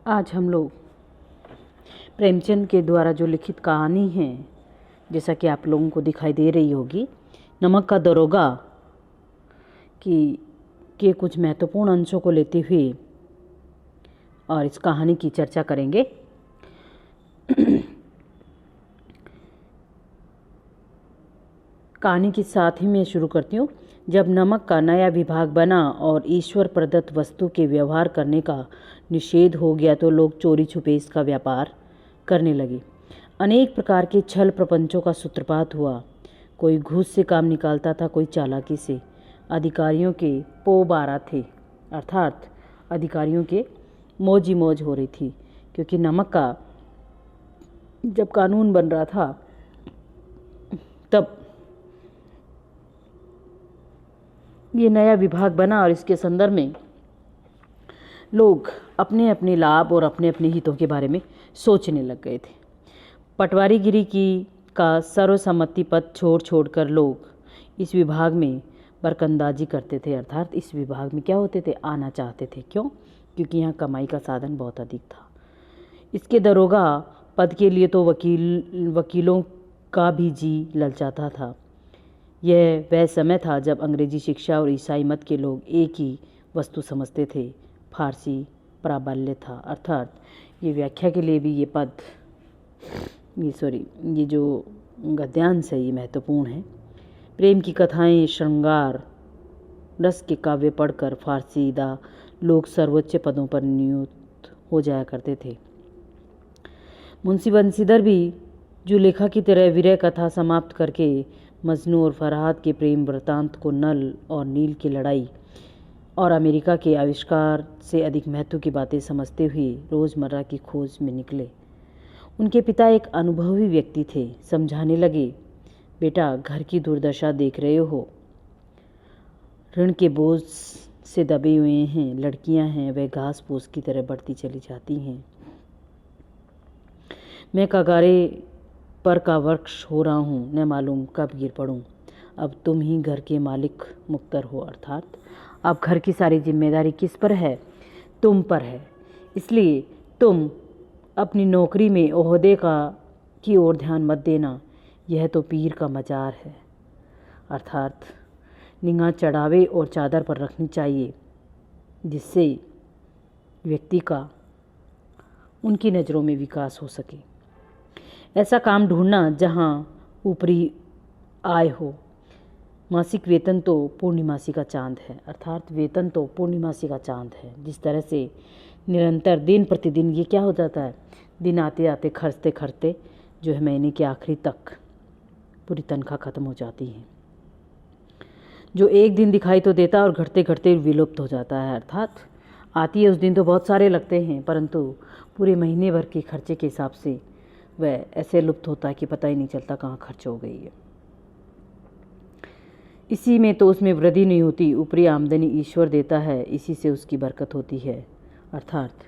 आज हम लोग प्रेमचंद के द्वारा जो लिखित कहानी है, जैसा कि आप लोगों को दिखाई दे रही होगी, नमक का दरोगा के कुछ महत्वपूर्ण अंशों को लेते हुए और इस कहानी की चर्चा करेंगे। कहानी के साथ ही मैं शुरू करती हूँ। जब नमक का नया विभाग बना और ईश्वर प्रदत्त वस्तु के व्यवहार करने का निषेध हो गया तो लोग चोरी छुपे इसका व्यापार करने लगे। अनेक प्रकार के छल प्रपंचों का सूत्रपात हुआ। कोई घूस से काम निकालता था, कोई चालाकी से। अधिकारियों के पो बारह थे, अर्थात अधिकारियों के मौज ही मौज हो रही थी, क्योंकि नमक का जब कानून बन रहा था तब ये नया विभाग बना और इसके संदर्भ में लोग अपने अपने लाभ और अपने अपने हितों के बारे में सोचने लग गए थे। पटवारीगिरी का सर्वसम्मति पद छोड़कर लोग इस विभाग में बरकंदाजी करते थे, अर्थात इस विभाग में क्या होते थे, आना चाहते थे। क्यों? क्योंकि यहाँ कमाई का साधन बहुत अधिक था। इसके दरोगा पद के लिए तो वकीलों का भी जी ललचाता था। यह वह समय था जब अंग्रेजी शिक्षा और ईसाई मत के लोग एक ही वस्तु समझते थे, फारसी प्राबल्य था। अर्थात ये व्याख्या के लिए भी ये जो गद्यांश है ये महत्वपूर्ण है। प्रेम की कथाएं, श्रृंगार रस के काव्य पढ़कर फारसीदा लोग सर्वोच्च पदों पर नियुक्त हो जाया करते थे। मुंशी बंसीधर भी जुलेखा की तरह विरह कथा समाप्त करके मजनू और फरहाद के प्रेम वृत्तांत को नल और नील की लड़ाई और अमेरिका के आविष्कार से अधिक महत्व की बातें समझते हुए रोज़मर्रा की खोज में निकले। उनके पिता एक अनुभवी व्यक्ति थे। समझाने लगे, बेटा घर की दुर्दशा देख रहे हो, ऋण के बोझ से दबे हुए हैं, लड़कियां हैं वह घास फूस की तरह बढ़ती चली जाती हैं। मैं कगारे पर का वृक्ष हो रहा हूँ, न मालूम कब गिर पड़ूँ। अब तुम ही घर के मालिक मुख्तर हो, अर्थात अब घर की सारी जिम्मेदारी किस पर है? तुम पर है। इसलिए तुम अपनी नौकरी में ओहदे की ओर ध्यान मत देना। यह तो पीर का मजार है, अर्थात निगाह चढ़ावे और चादर पर रखनी चाहिए, जिससे व्यक्ति का उनकी नज़रों में विकास हो सके। ऐसा काम ढूंढना जहां ऊपरी आय हो। मासिक वेतन तो पूर्णिमासी का चांद है, अर्थात वेतन तो पूर्णिमासी का चांद है। जिस तरह से निरंतर दिन प्रतिदिन ये क्या हो जाता है, दिन आते आते खर्चते खर्चते जो है महीने के आखिरी तक पूरी तनख्वाह खत्म हो जाती है। जो एक दिन दिखाई तो देता और घटते घटते विलुप्त हो जाता है, अर्थात आती है उस दिन तो बहुत सारे लगते हैं, परंतु पूरे महीने भर के खर्चे के हिसाब से वह ऐसे लुप्त होता है कि पता ही नहीं चलता कहाँ खर्च हो गई है। इसी में तो उसमें वृद्धि नहीं होती। ऊपरी आमदनी ईश्वर देता है, इसी से उसकी बरकत होती है। अर्थात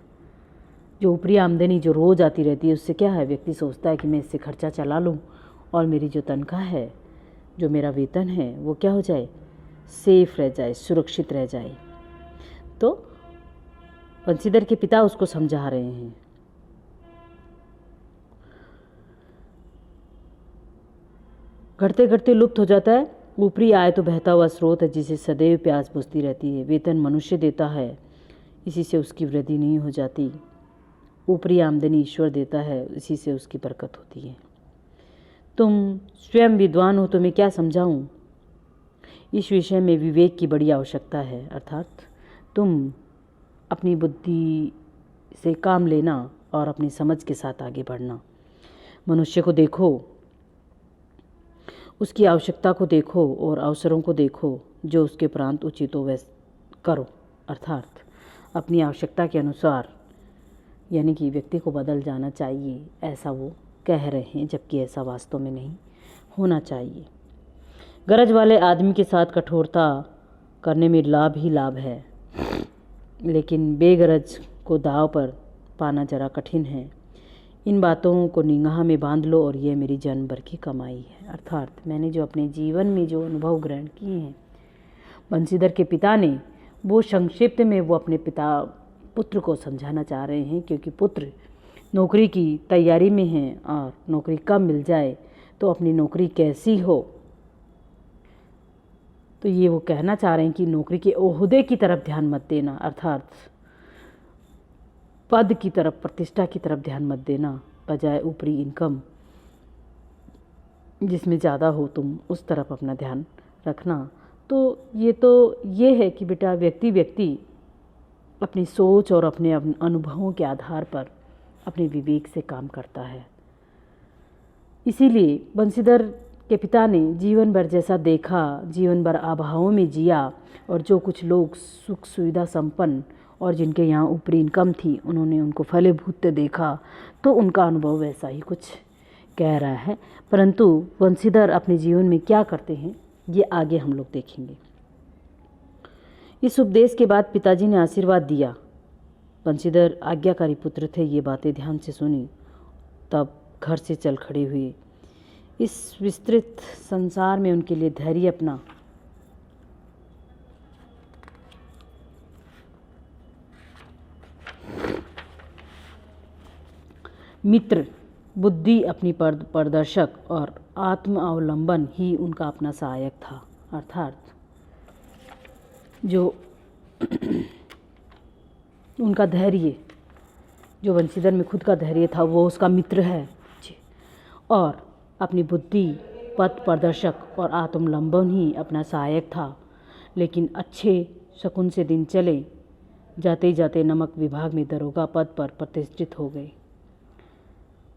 जो ऊपरी आमदनी जो रोज़ आती रहती है उससे क्या है, व्यक्ति सोचता है कि मैं इससे खर्चा चला लूँ और मेरी जो तनख्वाह है, जो मेरा वेतन है, वो क्या हो जाए, सेफ रह जाए, सुरक्षित रह जाए। तो बंसीधर के पिता उसको समझा रहे हैं। घटते घटते लुप्त हो जाता है। ऊपरी आय तो बहता हुआ स्रोत है जिसे सदैव प्यास बुझती रहती है। वेतन मनुष्य देता है, इसी से उसकी वृद्धि नहीं हो जाती। ऊपरी आमदनी ईश्वर देता है, इसी से उसकी बरकत होती है। तुम स्वयं विद्वान हो तो मैं क्या समझाऊं? इस विषय में विवेक की बड़ी आवश्यकता है, अर्थात तुम अपनी बुद्धि से काम लेना और अपनी समझ के साथ आगे बढ़ना। मनुष्य को देखो, उसकी आवश्यकता को देखो और अवसरों को देखो, जो उसके उपरांत उचित हो वैसा करो। अर्थात अपनी आवश्यकता के अनुसार, यानी कि व्यक्ति को बदल जाना चाहिए, ऐसा वो कह रहे हैं, जबकि ऐसा वास्तव में नहीं होना चाहिए। गरज वाले आदमी के साथ कठोरता करने में लाभ ही लाभ है, लेकिन बेगरज को दाव पर पाना जरा कठिन है। इन बातों को निगाह में बांध लो और यह मेरी जन्म भर की कमाई है। अर्थात मैंने जो अपने जीवन में जो अनुभव ग्रहण किए हैं, बंसीधर के पिता ने वो संक्षिप्त में वो अपने पुत्र को समझाना चाह रहे हैं, क्योंकि पुत्र नौकरी की तैयारी में हैं और नौकरी कब मिल जाए तो अपनी नौकरी कैसी हो। तो ये वो कहना चाह रहे हैं कि नौकरी के ओहदे की तरफ ध्यान मत देना, अर्थात पद की तरफ, प्रतिष्ठा की तरफ ध्यान मत देना, बजाय ऊपरी इनकम जिसमें ज़्यादा हो तुम उस तरफ अपना ध्यान रखना। तो ये है कि बेटा व्यक्ति अपनी सोच और अपने अनुभवों के आधार पर अपने विवेक से काम करता है। इसीलिए बंशीधर के पिता ने जीवन भर जैसा देखा, जीवन भर अभावों में जिया, और जो कुछ लोग सुख सुविधा संपन्न और जिनके यहाँ ऊपरी इनकम थी उन्होंने उनको फलीभूत देखा, तो उनका अनुभव वैसा ही कुछ कह रहा है। परंतु बंशीधर अपने जीवन में क्या करते हैं ये आगे हम लोग देखेंगे। इस उपदेश के बाद पिताजी ने आशीर्वाद दिया। बंशीधर आज्ञाकारी पुत्र थे, ये बातें ध्यान से सुनी, तब घर से चल खड़े हुए। इस विस्तृत संसार में उनके लिए धैर्य अपना मित्र, बुद्धि अपनी प्रदर्शक और आत्म अवलंबन ही उनका अपना सहायक था। अर्थात जो उनका धैर्य, जो बंशीधर में खुद का धैर्य था, वो उसका मित्र है, और अपनी बुद्धि, पथ प्रदर्शक और आत्मलंबन ही अपना सहायक था। लेकिन अच्छे शकुन से दिन चले, जाते जाते नमक विभाग में दरोगा पद पर प्रतिष्ठित हो गए,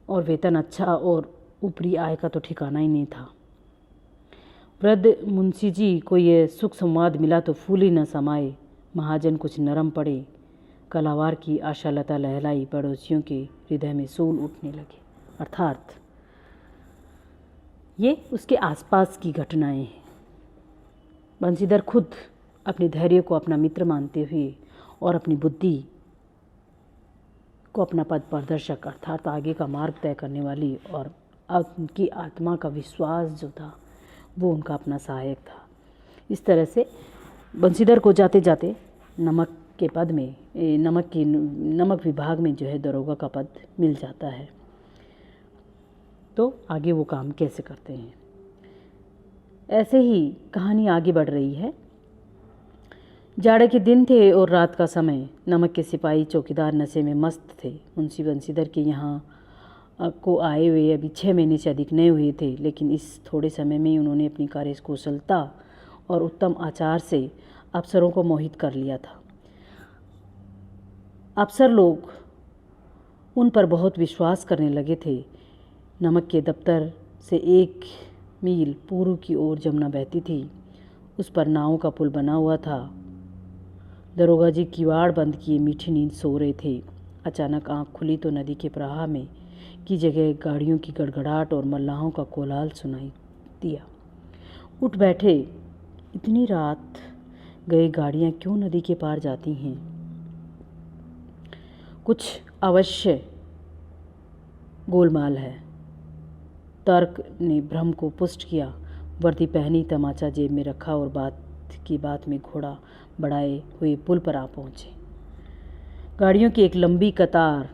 और वेतन अच्छा और ऊपरी आय का तो ठिकाना ही नहीं था। वृद्ध मुंशी जी को ये सुख संवाद मिला तो फूल ही न समाये। महाजन कुछ नरम पड़े, कलावार की आशालता लहलाई, पड़ोसियों के हृदय में सूल उठने लगे। अर्थात ये उसके आसपास की घटनाएं हैं। बंशीधर खुद अपने धैर्य को अपना मित्र मानते हुए और अपनी बुद्धि को अपना पद प्रदर्शक, अर्थात आगे का मार्ग तय करने वाली, और उनकी आत्मा का विश्वास जो था वो उनका अपना सहायक था। इस तरह से बंशीधर को जाते जाते नमक के पद में, नमक विभाग में जो है दरोगा का पद मिल जाता है। तो आगे वो काम कैसे करते हैं, ऐसे ही कहानी आगे बढ़ रही है। जाड़े के दिन थे और रात का समय। नमक के सिपाही चौकीदार नशे में मस्त थे। मुंशी बंशीधर के यहाँ को आए हुए अभी 6 महीने से अधिक नहीं हुए थे, लेकिन इस थोड़े समय में उन्होंने अपनी कार्यकुशलता और उत्तम आचार से अफसरों को मोहित कर लिया था। अफसर लोग उन पर बहुत विश्वास करने लगे थे। नमक के दफ्तर से 1 मील पूर्व की ओर जमुना बहती थी। उस पर नाव का पुल बना हुआ था। दरोगा जी किवाड़ बंद किए मीठी नींद सो रहे थे। अचानक आंख खुली तो नदी के प्रवाह में की जगह गाड़ियों की गड़गड़ाहट और मल्लाहों का कोलाहल सुनाई दिया। उठ बैठे, इतनी रात गए गाड़ियां क्यों नदी के पार जाती हैं? कुछ अवश्य गोलमाल है। तर्क ने भ्रम को पुष्ट किया। वर्दी पहनी, तमाचा जेब में रखा और बात में घोड़ा बढ़ाए हुए पुल पर आ पहुंचे। गाड़ियों की एक लंबी कतार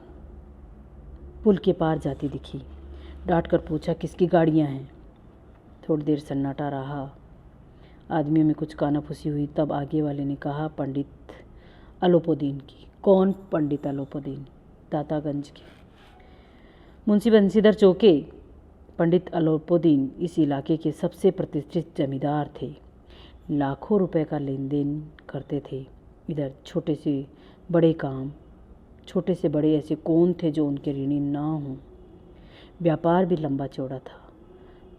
पुल के पार जाती दिखी। डांट कर पूछा, किसकी गाड़ियां हैं? थोड़ी देर सन्नाटा रहा। आदमियों में कुछ कानाफूसी हुई। तब आगे वाले ने कहा, पंडित अलोपुद्दीन की। कौन पंडित अलोपुद्दीन? दातागंज के। मुंशी बंशीधर चौके। पंडित अलोपुद्दीन इस इलाके के सबसे प्रतिष्ठित जमींदार थे। लाखों रुपए का लेन देन करते थे। इधर छोटे से बड़े ऐसे कौन थे जो उनके ऋणी ना हों। व्यापार भी लंबा चौड़ा था।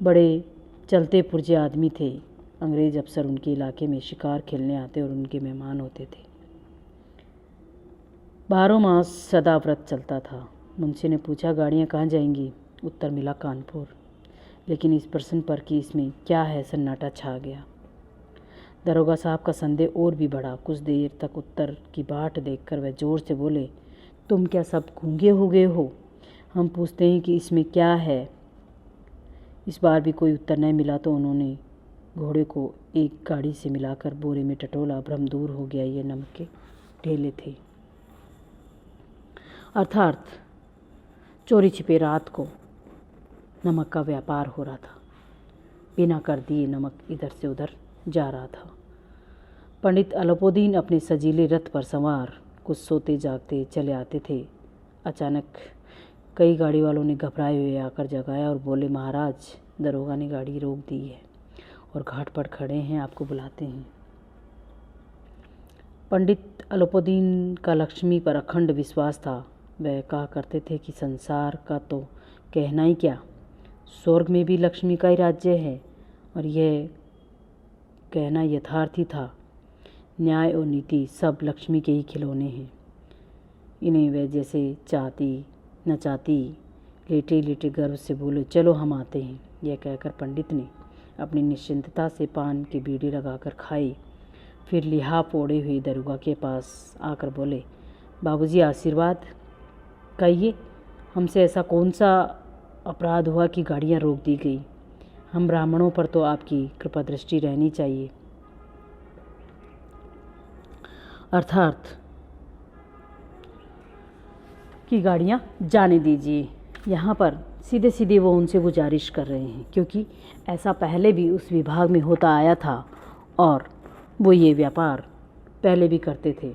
बड़े चलते पुर्जे आदमी थे। अंग्रेज अफसर उनके इलाके में शिकार खेलने आते और उनके मेहमान होते थे। 12 मास सदा व्रत चलता था। मुंशी ने पूछा, गाड़ियाँ कहाँ जाएंगी? उत्तर मिला, कानपुर। लेकिन इस प्रश्न पर कि इसमें क्या है, सन्नाटा छा गया। दरोगा साहब का संदेह और भी बढ़ा। कुछ देर तक उत्तर की बाट देखकर वह जोर से बोले, तुम क्या सब गूंगे हो गए हो? हम पूछते हैं कि इसमें क्या है। इस बार भी कोई उत्तर नहीं मिला तो उन्होंने घोड़े को एक गाड़ी से मिलाकर बोरे में टटोला। भ्रम दूर हो गया। ये नमक के ढेले थे। अर्थात चोरी छिपे रात को नमक का व्यापार हो रहा था। बिना कर दिए नमक इधर से उधर जा रहा था। पंडित अलोपुद्दीन अपने सजीले रथ पर सवार कुछ सोते जागते चले आते थे। अचानक कई गाड़ी वालों ने घबराए हुए आकर जगाया और बोले, महाराज, दरोगा ने गाड़ी रोक दी है और घाट पर खड़े हैं, आपको बुलाते हैं। पंडित अलोपुद्दीन का लक्ष्मी पर अखंड विश्वास था। वह कहा करते थे कि संसार का तो कहना ही क्या, स्वर्ग में भी लक्ष्मी का ही राज्य है, और यह कहना यथार्थ ही था। न्याय और नीति सब लक्ष्मी के ही खिलौने हैं। इन्हें वह जैसे चाहती न चाहती लेटे लेटे गर्व से बोले, चलो हम आते हैं। यह कहकर पंडित ने अपनी निश्चिंतता से पान की बीड़ी लगाकर खाई। फिर लिहाफ ओढ़े हुए दरोगा के पास आकर बोले, बाबूजी आशीर्वाद, कहिए हमसे ऐसा कौन सा अपराध हुआ कि गाड़ियाँ रोक दी गई? हम ब्राह्मणों पर तो आपकी कृपा दृष्टि रहनी चाहिए। अर्थात कि गाड़ियाँ जाने दीजिए। यहाँ पर सीधे सीधे वो उनसे गुजारिश कर रहे हैं, क्योंकि ऐसा पहले भी उस विभाग में होता आया था और वो ये व्यापार पहले भी करते थे।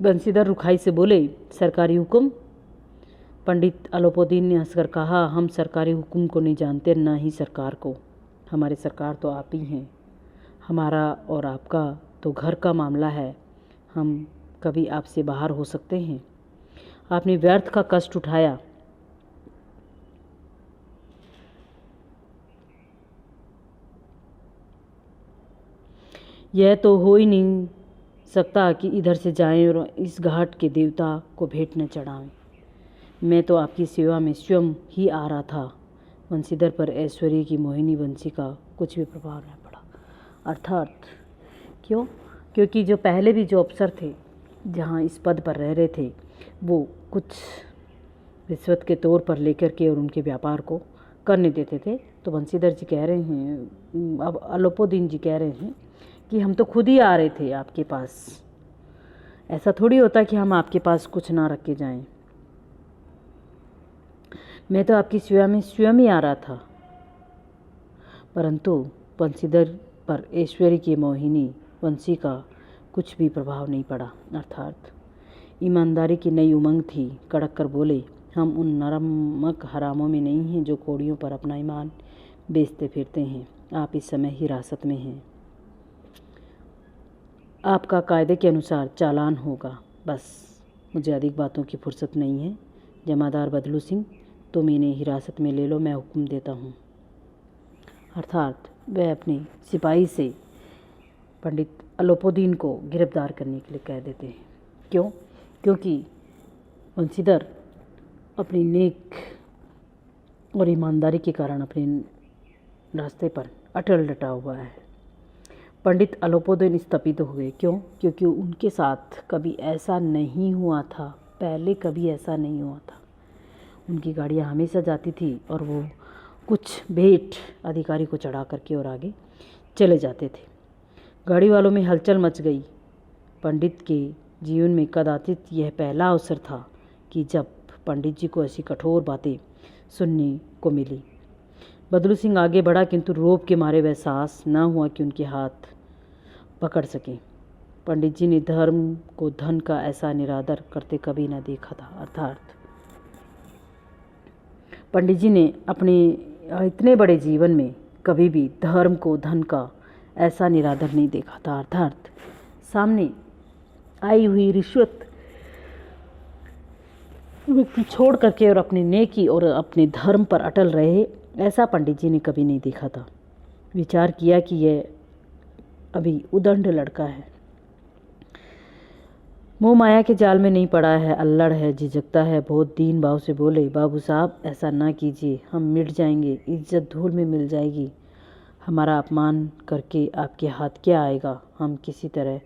बंसीधर रुखाई से बोले, सरकारी हुक्म? पंडित अलोपुद्दीन ने हंसकर कहा, हम सरकारी हुक्म को नहीं जानते, ना ही सरकार को। हमारे सरकार तो आप ही हैं। हमारा और आपका तो घर का मामला है। हम कभी आपसे बाहर हो सकते हैं? आपने व्यर्थ का कष्ट उठाया। यह तो हो ही नहीं सकता कि इधर से जाएं और इस घाट के देवता को भेंट न चढ़ाएं। मैं तो आपकी सेवा में स्वयं ही आ रहा था। वंशीधर पर ऐश्वर्य की मोहिनी वंशी का कुछ भी प्रभाव न पड़ा। अर्थात क्यों? क्योंकि जो पहले भी जो अफसर थे, जहाँ इस पद पर रह रहे थे, वो कुछ रिश्वत के तौर पर लेकर के और उनके व्यापार को करने देते थे। तो वंशीधर जी कह रहे हैं, अब अलोपुद्दीन जी कह रहे हैं कि हम तो खुद ही आ रहे थे आपके पास। ऐसा थोड़ी होता कि हम आपके पास कुछ ना रख के जाएं। मैं तो आपकी सेवा में स्वयं ही आ रहा था। परंतु वंशीधर पर ऐश्वर्य की मोहिनी वंशी का कुछ भी प्रभाव नहीं पड़ा। अर्थात ईमानदारी की नई उमंग थी। कड़क कर बोले, हम उन नरमक हरामों में नहीं हैं जो कोड़ियों पर अपना ईमान बेचते फिरते हैं। आप इस समय हिरासत में हैं। आपका कायदे के अनुसार चालान होगा। बस मुझे अधिक बातों की फुर्सत नहीं है। जमादार बदलू सिंह, तुम इन्हें हिरासत में ले लो, मैं हुक्म देता हूँ। अर्थात वह अपने सिपाही से पंडित अलोपुद्दीन को गिरफ्तार करने के लिए कह देते हैं। क्यों? क्योंकि वंशीधर अपनी नेक और ईमानदारी के कारण अपने रास्ते पर अटल डटा हुआ है। पंडित अलोपुद्दीन स्तपित हो गए। क्यों? क्योंकि उनके साथ कभी ऐसा नहीं हुआ था, पहले कभी ऐसा नहीं हुआ था। उनकी गाड़ियाँ हमेशा जाती थी और वो कुछ भेंट अधिकारी को चढ़ा करके और आगे चले जाते थे। गाड़ी वालों में हलचल मच गई। पंडित के जीवन में कदाचित यह पहला अवसर था कि जब पंडित जी को ऐसी कठोर बातें सुनने को मिली। बदलू सिंह आगे बढ़ा, किंतु रोब के मारे वह साहस न हुआ कि उनके हाथ पकड़ सके। पंडित जी ने धर्म को धन का ऐसा निरादर करते कभी न देखा था। अर्थात पंडित जी ने अपने इतने बड़े जीवन में कभी भी धर्म को धन का ऐसा निरादर नहीं देखा था। अर्थात सामने आई हुई रिश्वत व्यक्ति छोड़ करके और अपनी नेकी और अपने धर्म पर अटल रहे, ऐसा पंडित जी ने कभी नहीं देखा था। विचार किया कि यह अभी उदंड लड़का है, मोह माया के जाल में नहीं पड़ा है, अल्लड़ है, झिझकता है। बहुत दीन भाव से बोले, बाबू साहब ऐसा ना कीजिए, हम मिट जाएंगे, इज्जत धूल में मिल जाएगी। हमारा अपमान करके आपके हाथ क्या आएगा? हम किसी तरह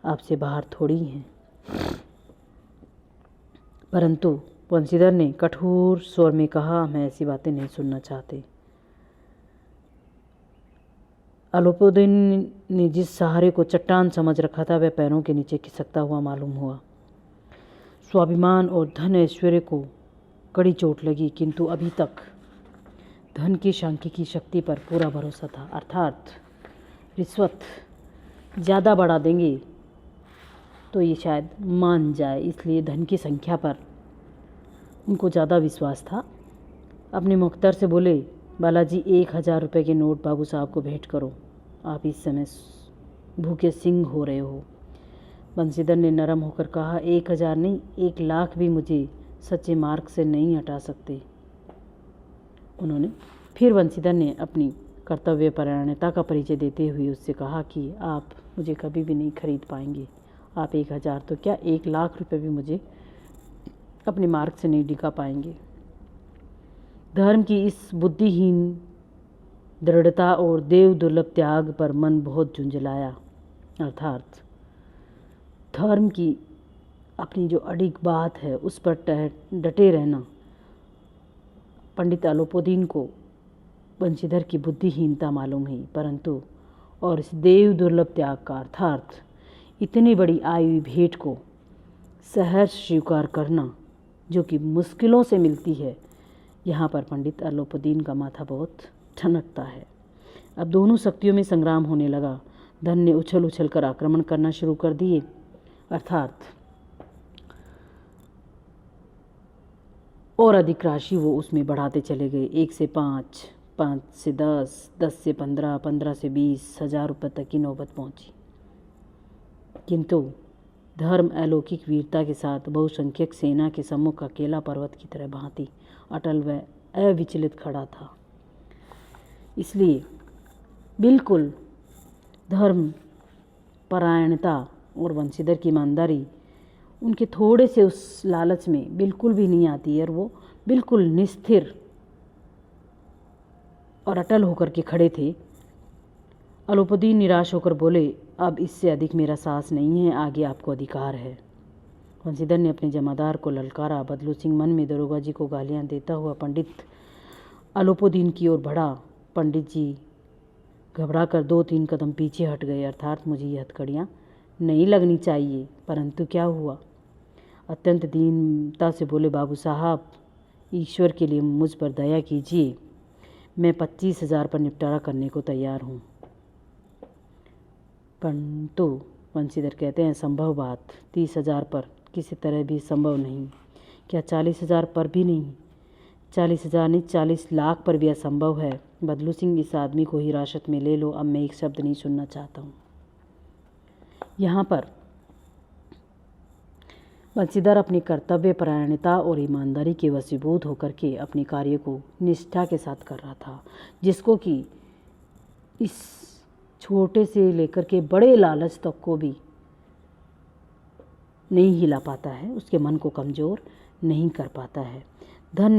आपसे बाहर थोड़ी हैं। परंतु वंशीधर ने कठोर स्वर में कहा, मैं ऐसी बातें नहीं सुनना चाहते। अलोपुदीन ने जिस सहारे को चट्टान समझ रखा था वह पैरों के नीचे खिसकता हुआ मालूम हुआ। स्वाभिमान और धन ऐश्वर्य को कड़ी चोट लगी, किंतु अभी तक धन की सांख्यिकी शक्ति पर पूरा भरोसा था, अर्थात रिश्वत ज़्यादा बढ़ा देंगे तो ये शायद मान जाए, इसलिए धन की संख्या पर उनको ज़्यादा विश्वास था। अपने मुख्तर से बोले, बालाजी 1000 रुपये के नोट बाबू साहब को भेंट करो, आप इस समय भूखे सिंह हो रहे हो। बंसीधर ने नरम होकर कहा, 1000 नहीं 1,00,000 भी मुझे सच्चे मार्ग से नहीं हटा सकते। उन्होंने फिर बंसीधर ने अपनी कर्तव्यपरायणता का परिचय देते हुए उससे कहा कि आप मुझे कभी भी नहीं खरीद पाएंगे। आप 1000 तो क्या 1,00,000 रुपये भी मुझे अपने मार्ग से नहीं डिगा पाएंगे। धर्म की इस बुद्धिहीन दृढ़ता और देव दुर्लभ त्याग पर मन बहुत झुंझलाया, अर्थात धर्म की अपनी जो अडिग बात है उस पर डटे रहना पंडित अलोपुदीन को बंशीधर की बुद्धिहीनता मालूम हुई, परंतु और इस देव दुर्लभ त्याग का अर्थात इतनी बड़ी आई हुई भेंट को सहर्ष स्वीकार करना जो कि मुश्किलों से मिलती है, यहाँ पर पंडित अलोपुदीन का माथा बहुत ठनकता है। अब दोनों शक्तियों में संग्राम होने लगा। धन ने उछल उछल कर आक्रमण करना शुरू कर दिए, अर्थात और अधिक राशि वो उसमें बढ़ाते चले गए। 1 से 5, 5 से 10, 10 से 15, 15 से 20,000 रुपये तक की नौबत पहुंची। किंतु धर्म अलौकिक वीरता के साथ बहुसंख्यक सेना के सम्मुख अकेला पर्वत की तरह भांति अटल व अविचलित खड़ा था। इसलिए बिल्कुल धर्म परायणता और वंशीधर की ईमानदारी उनके थोड़े से उस लालच में बिल्कुल भी नहीं आती है और वो बिल्कुल निस्थिर और अटल होकर के खड़े थे। अलोपुदीन निराश होकर बोले, अब इससे अधिक मेरा साहस नहीं है, आगे आपको अधिकार है। वंशीधर ने अपने जमादार को ललकारा। बदलू सिंह मन में दरोगा जी को गालियां देता हुआ पंडित अलोपुदीन की ओर बढ़ा। पंडित जी घबरा कर 2-3 कदम पीछे हट गए, अर्थात मुझे ये हथकड़ियाँ नहीं लगनी चाहिए, परंतु क्या हुआ। अत्यंत दीनता से बोले, बाबू साहब ईश्वर के लिए मुझ पर दया कीजिए, मैं 25,000 पर निपटारा करने को तैयार हूँ। परंतु वंशीधर कहते हैं, संभव बात 30,000 पर किसी तरह भी संभव नहीं। क्या 40,000 पर भी नहीं? 40,000 नहीं 40 लाख पर भी असंभव है। बदलू सिंह, इस आदमी को हिरासत में ले लो, अब मैं एक शब्द नहीं सुनना चाहता हूँ। यहाँ पर बंशीधर अपनी कर्तव्य परायणता और ईमानदारी के वशीभूत होकर के अपने कार्य को निष्ठा के साथ कर रहा था, जिसको कि इस छोटे से लेकर के बड़े लालच तक को भी नहीं हिला पाता है, उसके मन को कमज़ोर नहीं कर पाता है। धर्म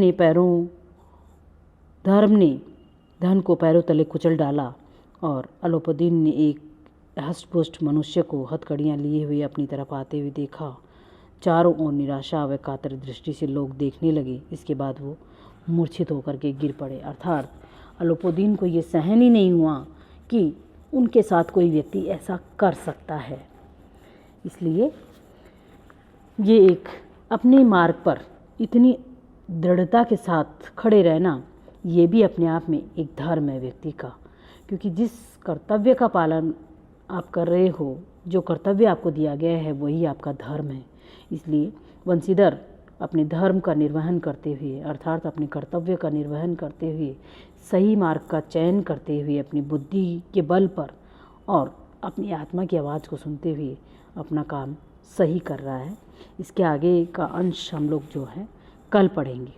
ने धन को पैरों तले कुचल डाला और अलोपुदीन ने एक हष्टपुष्ट मनुष्य को हथकड़ियाँ लिए हुए अपनी तरफ आते हुए देखा। चारों ओर निराशा व कातर दृष्टि से लोग देखने लगे। इसके बाद वो मूर्छित होकर के गिर पड़े, अर्थात अलोपुदीन को ये सहन ही नहीं हुआ कि उनके साथ कोई व्यक्ति ऐसा कर सकता है। इसलिए ये एक अपने मार्ग पर इतनी दृढ़ता के साथ खड़े रहना, ये भी अपने आप में एक धर्म है व्यक्ति का, क्योंकि जिस कर्तव्य का पालन आप कर रहे हो, जो कर्तव्य आपको दिया गया है, वही आपका धर्म है। इसलिए वंशीधर अपने धर्म का निर्वहन करते हुए, अर्थात अपने कर्तव्य का निर्वहन करते हुए, सही मार्ग का चयन करते हुए, अपनी बुद्धि के बल पर और अपनी आत्मा की आवाज़ को सुनते हुए अपना काम सही कर रहा है। इसके आगे का अंश हम लोग जो है कल पढ़ेंगे।